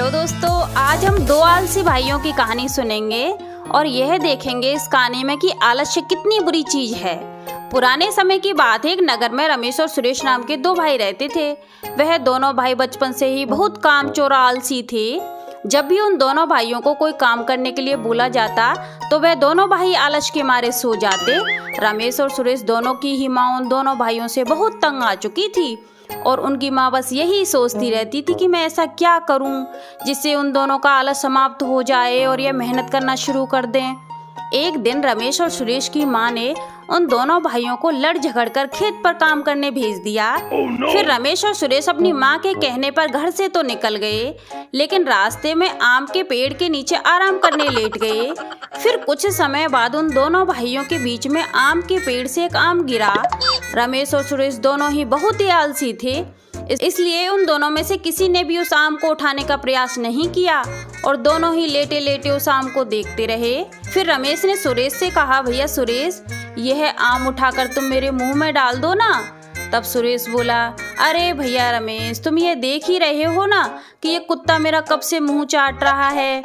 Hello दोस्तों, आज हम दो आलसी भाइयों की कहानी सुनेंगे और यह देखेंगे इस कहानी में कि आलस्य कितनी बुरी चीज है। पुराने समय की बात है, एक नगर में रमेश और सुरेश नाम के दो भाई रहते थे। वह दोनों भाई बचपन से ही बहुत कामचोर आलसी थे। जब भी उन दोनों भाइयों को कोई काम करने के लिए बोला जाता तो वह दोनों भाई आलस के मारे सो जाते। रमेश और सुरेश दोनों की ही माँ उन दोनों भाइयों से बहुत तंग आ चुकी थी और उनकी माँ बस यही सोचती रहती थी कि मैं ऐसा क्या करूं जिससे उन दोनों का आलस समाप्त हो जाए और ये मेहनत करना शुरू कर दें। एक दिन रमेश और सुरेश की माँ ने उन दोनों भाइयों को लड़ झगड़ कर खेत पर काम करने भेज दिया। फिर रमेश और सुरेश अपनी माँ के कहने पर घर से तो निकल गए, लेकिन रास्ते में आम के पेड़ के नीचे आराम करने लेट गए। फिर कुछ समय बाद उन दोनों भाइयों के बीच में आम के पेड़ से एक आम गिरा। रमेश और सुरेश दोनों ही बहुत ही आलसी थे, इसलिए उन दोनों में से किसी ने भी उस आम को उठाने का प्रयास नहीं किया और दोनों ही लेटे लेटे उस आम को देखते रहे। फिर रमेश ने सुरेश से कहा, भैया सुरेश, यह आम उठाकर तुम मेरे मुंह में डाल दो ना। तब सुरेश बोला, अरे भैया रमेश, तुम ये देख ही रहे हो ना कि ये कुत्ता मेरा कब से मुंह चाट रहा है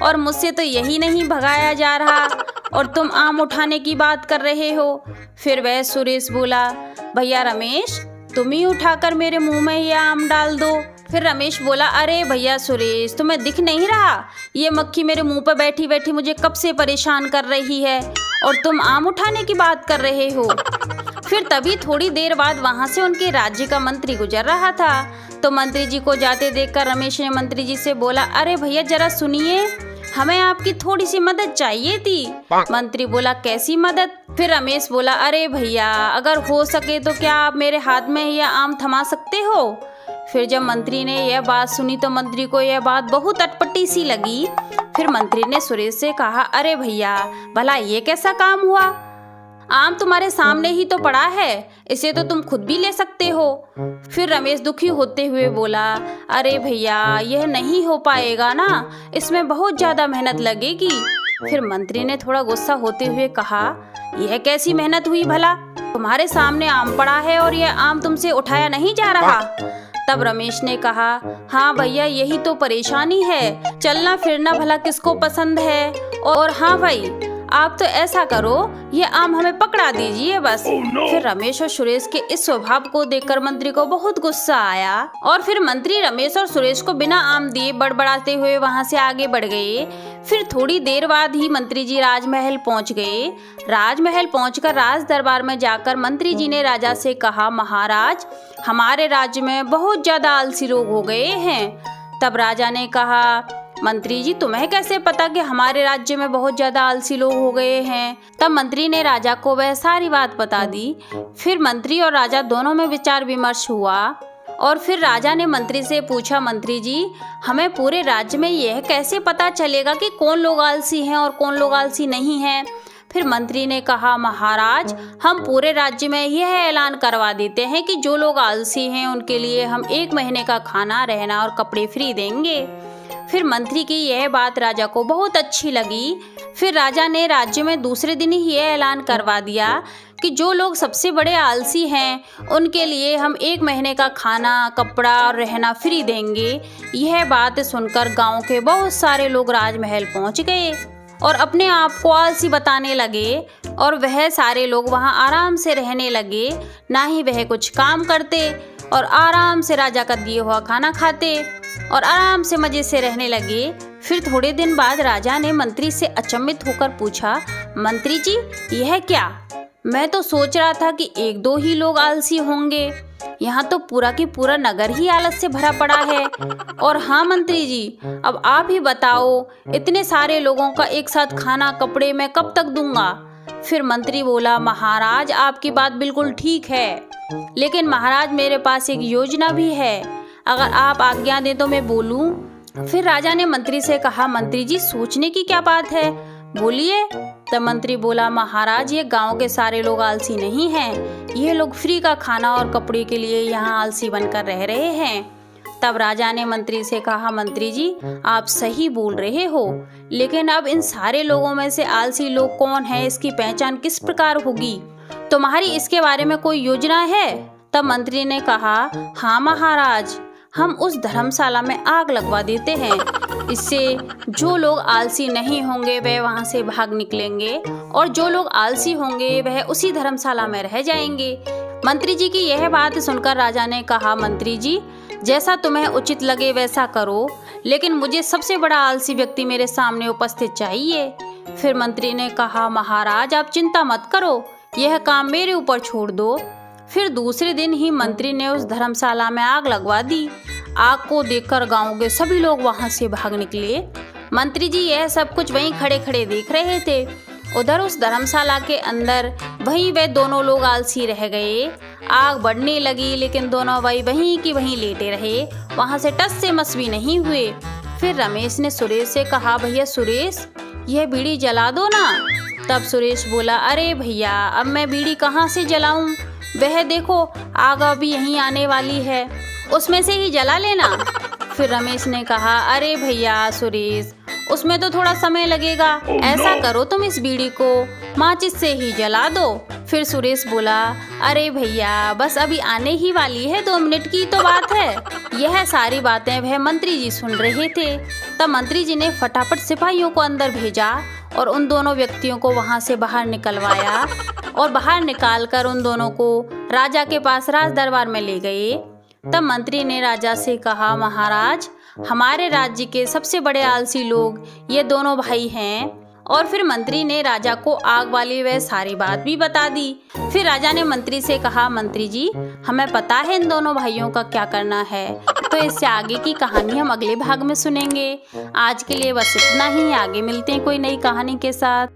और मुझसे तो यही नहीं भगाया जा रहा और तुम आम उठाने की बात कर रहे हो। फिर वह सुरेश बोला, भैया रमेश, तुम ही उठाकर मेरे मुंह में ये आम डाल दो। फिर रमेश बोला, अरे भैया सुरेश, तुम्हें दिख नहीं रहा ये मक्खी मेरे मुंह पर बैठी बैठी मुझे कब से परेशान कर रही है और तुम आम उठाने की बात कर रहे हो। फिर तभी थोड़ी देर बाद वहां से उनके राज्य का मंत्री गुजर रहा था। तो मंत्री जी को जाते देखकर रमेश ने मंत्री जी से बोला, अरे भैया जरा सुनिए, हमें आपकी थोड़ी सी मदद चाहिए थी। मंत्री बोला, कैसी मदद? फिर रमेश बोला, अरे भैया, अगर हो सके तो क्या आप मेरे हाथ में यह आम थमा सकते हो? फिर जब मंत्री ने यह बात सुनी तो मंत्री को यह बात बहुत अटपटी सी लगी। फिर मंत्री ने सुरेश से कहा, अरे भैया, भला ये कैसा काम हुआ? आम तुम्हारे सामने ही तो पड़ा है, इसे तो तुम खुद भी ले सकते हो। फिर रमेश दुखी होते हुए बोला, अरे भैया, यह नहीं हो पाएगा ना, इसमें बहुत ज्यादा मेहनत लगेगी। फिर मंत्री ने थोड़ा गुस्सा होते हुए कहा, यह कैसी मेहनत हुई भला? तुम्हारे सामने आम पड़ा है और यह आम तुमसे उठाया नहीं जा रहा। तब रमेश ने कहा, हाँ भैया, यही तो परेशानी है, चलना फिरना भला किसको पसंद है। और हाँ भाई, आप तो ऐसा करो, ये आम हमें पकड़ा दीजिए बस। फिर रमेश और सुरेश के इस स्वभाव को देखकर मंत्री को बहुत गुस्सा आया और फिर मंत्री रमेश और सुरेश को बिना आम दिए बड़बड़ाते हुए वहां से आगे बढ़ गए। फिर थोड़ी देर बाद ही मंत्री जी राजमहल पहुंच गए। राजमहल पहुंचकर राज दरबार में जाकर मंत्री जी ने राजा से कहा, महाराज, हमारे राज्य में बहुत ज्यादा आलसी लोग हो गए हैं। तब राजा ने कहा, मंत्री जी, तुम्हें कैसे पता कि हमारे राज्य में बहुत ज्यादा आलसी लोग हो गए हैं? तब मंत्री ने राजा को वह सारी बात बता दी। फिर मंत्री और राजा दोनों में विचार विमर्श हुआ और फिर राजा ने मंत्री से पूछा, मंत्री जी, हमें पूरे राज्य में यह कैसे पता चलेगा कि कौन लोग आलसी हैं और कौन लोग आलसी नहीं हैं? फिर मंत्री ने कहा, महाराज, हम पूरे राज्य में यह ऐलान करवा देते हैं कि जो लोग आलसी हैं उनके लिए हम 1 महीने का खाना, रहना और कपड़े फ्री देंगे। फिर मंत्री की यह बात राजा को बहुत अच्छी लगी। फिर राजा ने राज्य में दूसरे दिन ही यह ऐलान करवा दिया कि जो लोग सबसे बड़े आलसी हैं उनके लिए हम 1 महीने का खाना, कपड़ा और रहना फ्री देंगे। यह बात सुनकर गांव के बहुत सारे लोग राजमहल पहुंच गए और अपने आप को आलसी बताने लगे और वह सारे लोग वहां आराम से रहने लगे। ना ही वह कुछ काम करते और आराम से राजा का दिया हुआ खाना खाते और आराम से मजे से रहने लगे। फिर थोड़े दिन बाद राजा ने मंत्री से अचंभित होकर पूछा, मंत्री जी, यह क्या? मैं तो सोच रहा था कि 1-2 ही लोग आलसी होंगे, यहाँ तो पूरा की पूरा नगर ही आलस से भरा पड़ा है। और हाँ मंत्री जी, अब आप ही बताओ, इतने सारे लोगों का एक साथ खाना, कपड़े मैं कब तक दूंगा? फिर मंत्री बोला, महाराज, आपकी बात बिल्कुल ठीक है, लेकिन महाराज, मेरे पास एक योजना भी है, अगर आप आज्ञा दें तो मैं बोलूं? फिर राजा ने मंत्री से कहा, मंत्री जी, सोचने की क्या बात है, बोलिए। तब मंत्री बोला, महाराज, ये गांव के सारे लोग आलसी नहीं हैं, ये लोग फ्री का खाना और कपड़े के लिए यहाँ आलसी बनकर रह रहे हैं। तब राजा ने मंत्री से कहा, मंत्री जी, आप सही बोल रहे हो, लेकिन अब इन सारे लोगों में से आलसी लोग कौन है, इसकी पहचान किस प्रकार होगी? तुम्हारी इसके बारे में कोई योजना है? तब मंत्री ने कहा, हाँ महाराज, हम उस धर्मशाला में आग लगवा देते हैं। इससे जो लोग आलसी नहीं होंगे वह वहाँ से भाग निकलेंगे और जो लोग आलसी होंगे वह उसी धर्मशाला में रह जाएंगे। मंत्री जी की यह बात सुनकर राजा ने कहा, मंत्री जी जैसा तुम्हें उचित लगे वैसा करो, लेकिन मुझे सबसे बड़ा आलसी व्यक्ति मेरे सामने उपस्थित चाहिए। फिर मंत्री ने कहा, महाराज आप चिंता मत करो, यह काम मेरे ऊपर छोड़ दो। फिर दूसरे दिन ही मंत्री ने उस धर्मशाला में आग लगवा दी। आग को देखकर गांव के सभी लोग वहां से भाग निकले। मंत्री जी यह सब कुछ वहीं खड़े खड़े देख रहे थे। उधर उस धर्मशाला के अंदर वहीं वे दोनों लोग आलसी रह गए। आग बढ़ने लगी लेकिन दोनों भाई वहीं की वहीं लेटे रहे, वहां से टस से मस भी नहीं हुए। फिर रमेश ने सुरेश से कहा, भैया सुरेश यह बीड़ी जला दो ना। तब सुरेश बोला, अरे भैया अब मैं बीड़ी कहाँ से जलाऊं, वह देखो आग अभी यहीं आने वाली है, उसमें से ही जला लेना। फिर रमेश ने कहा, अरे भैया सुरेश उसमें तो थोड़ा समय लगेगा, ऐसा करो तुम इस बीड़ी को माचिस से ही जला दो। फिर सुरेश बोला, अरे भैया बस अभी आने ही वाली है, 2 मिनट की तो बात है। यह सारी बातें वह मंत्री जी सुन रहे थे। तब मंत्री जी ने फटाफट सिपाहियों को अंदर भेजा और उन दोनों व्यक्तियों को वहां से बाहर निकलवाया और बाहर निकालकर उन दोनों को राजा के पास राज दरबार में ले गए। तब मंत्री ने राजा से कहा, महाराज हमारे राज्य के सबसे बड़े आलसी लोग ये दोनों भाई हैं। और फिर मंत्री ने राजा को आग वाली वह सारी बात भी बता दी। फिर राजा ने मंत्री से कहा, मंत्री जी हमें पता है इन दोनों भाइयों का क्या करना है, तो इससे आगे की कहानी हम अगले भाग में सुनेंगे। आज के लिए बस इतना ही, आगे मिलते हैं कोई नई कहानी के साथ।